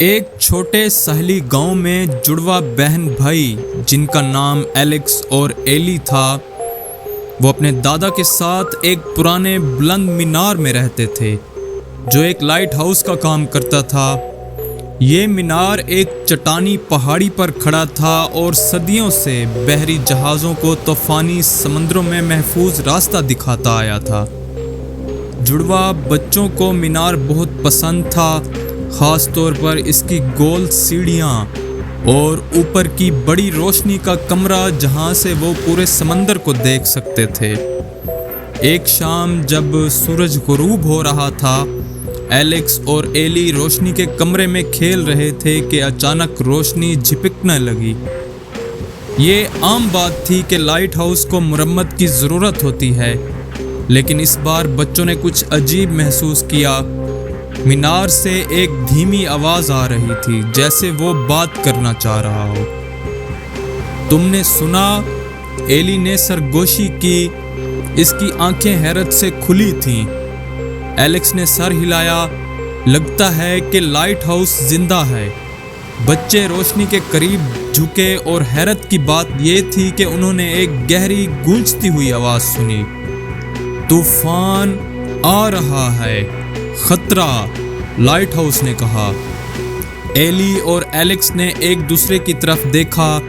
ایک چھوٹے ساحلی گاؤں میں جڑواں بہن بھائی جن کا نام ایلیکس اور ایلی تھا، وہ اپنے دادا کے ساتھ ایک پرانے بلند مینار میں رہتے تھے جو ایک لائٹ ہاؤس کا کام کرتا تھا۔ یہ مینار ایک چٹانی پہاڑی پر کھڑا تھا اور صدیوں سے بحری جہازوں کو طوفانی سمندروں میں محفوظ راستہ دکھاتا آیا تھا۔ جڑواں بچوں کو مینار بہت پسند تھا، خاص طور پر اس کی گول سیڑھیاں اور اوپر کی بڑی روشنی کا کمرہ جہاں سے وہ پورے سمندر کو دیکھ سکتے تھے۔ ایک شام جب سورج غروب ہو رہا تھا، ایلیکس اور ایلی روشنی کے کمرے میں کھیل رہے تھے کہ اچانک روشنی جھپکنے لگی۔ یہ عام بات تھی کہ لائٹ ہاؤس کو مرمت کی ضرورت ہوتی ہے، لیکن اس بار بچوں نے کچھ عجیب محسوس کیا۔ مینار سے ایک دھیمی آواز آ رہی تھی، جیسے وہ بات کرنا چاہ رہا ہو۔ تم نے سنا؟ ایلی نے سرگوشی کی، اس کی آنکھیں حیرت سے کھلی تھیں۔ ایلیکس نے سر ہلایا، لگتا ہے کہ لائٹ ہاؤس زندہ ہے۔ بچے روشنی کے قریب جھکے اور حیرت کی بات یہ تھی کہ انہوں نے ایک گہری گونجتی ہوئی آواز سنی۔ طوفان آ رہا ہے، خطرہ، لائٹ ہاؤس نے کہا۔ ایلی اور ایلیکس نے ایک دوسرے کی طرف دیکھا۔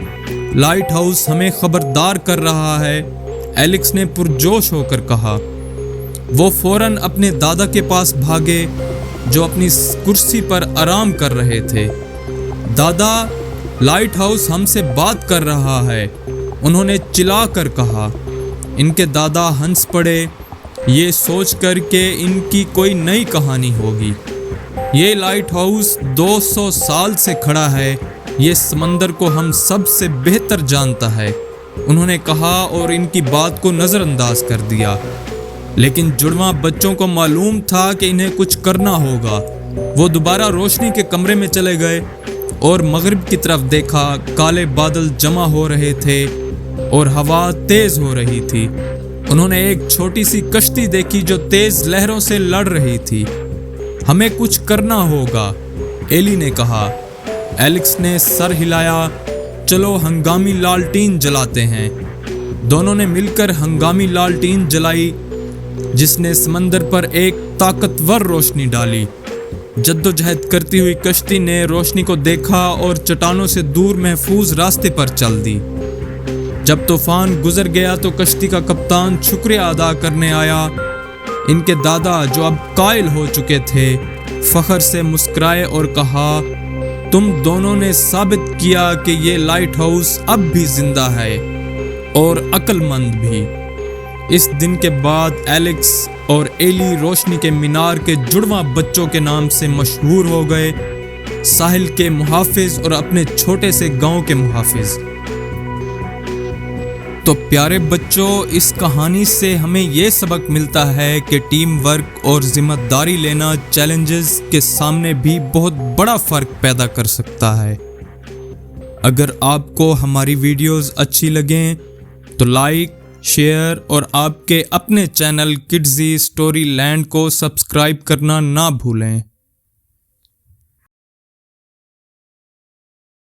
لائٹ ہاؤس ہمیں خبردار کر رہا ہے، ایلیکس نے پرجوش ہو کر کہا۔ وہ فوراً اپنے دادا کے پاس بھاگے جو اپنی کرسی پر آرام کر رہے تھے۔ دادا، لائٹ ہاؤس ہم سے بات کر رہا ہے، انہوں نے چلا کر کہا۔ ان کے دادا ہنس پڑے، یہ سوچ کر کہ ان کی کوئی نئی کہانی ہوگی۔ یہ لائٹ ہاؤس 200 سال سے کھڑا ہے، یہ سمندر کو ہم سب سے بہتر جانتا ہے، انہوں نے کہا اور ان کی بات کو نظر انداز کر دیا۔ لیکن جڑواں بچوں کو معلوم تھا کہ انہیں کچھ کرنا ہوگا۔ وہ دوبارہ روشنی کے کمرے میں چلے گئے اور مغرب کی طرف دیکھا۔ کالے بادل جمع ہو رہے تھے اور ہوا تیز ہو رہی تھی۔ انہوں نے ایک چھوٹی سی کشتی دیکھی جو تیز لہروں سے لڑ رہی تھی۔ ہمیں کچھ کرنا ہوگا، ایلی نے کہا۔ ایلیکس نے سر ہلایا، چلو ہنگامی لالٹین جلاتے ہیں۔ دونوں نے مل کر ہنگامی لالٹین جلائی جس نے سمندر پر ایک طاقتور روشنی ڈالی۔ جدوجہد کرتی ہوئی کشتی نے روشنی کو دیکھا اور چٹانوں سے دور محفوظ راستے پر چل دی۔ جب طوفان گزر گیا تو کشتی کا کپتان شکریہ ادا کرنے آیا۔ ان کے دادا جو اب قائل ہو چکے تھے فخر سے مسکرائے اور کہا، تم دونوں نے ثابت کیا کہ یہ لائٹ ہاؤس اب بھی زندہ ہے اور عقل مند بھی۔ اس دن کے بعد ایلیکس اور ایلی روشنی کے مینار کے جڑواں بچوں کے نام سے مشہور ہو گئے، ساحل کے محافظ اور اپنے چھوٹے سے گاؤں کے محافظ۔ تو پیارے بچوں، اس کہانی سے ہمیں یہ سبق ملتا ہے کہ ٹیم ورک اور ذمہ داری لینا چیلنجز کے سامنے بھی بہت بڑا فرق پیدا کر سکتا ہے۔ اگر آپ کو ہماری ویڈیوز اچھی لگیں تو لائک، شیئر اور آپ کے اپنے چینل کڈزی اسٹوری لینڈ کو سبسکرائب کرنا نہ بھولیں۔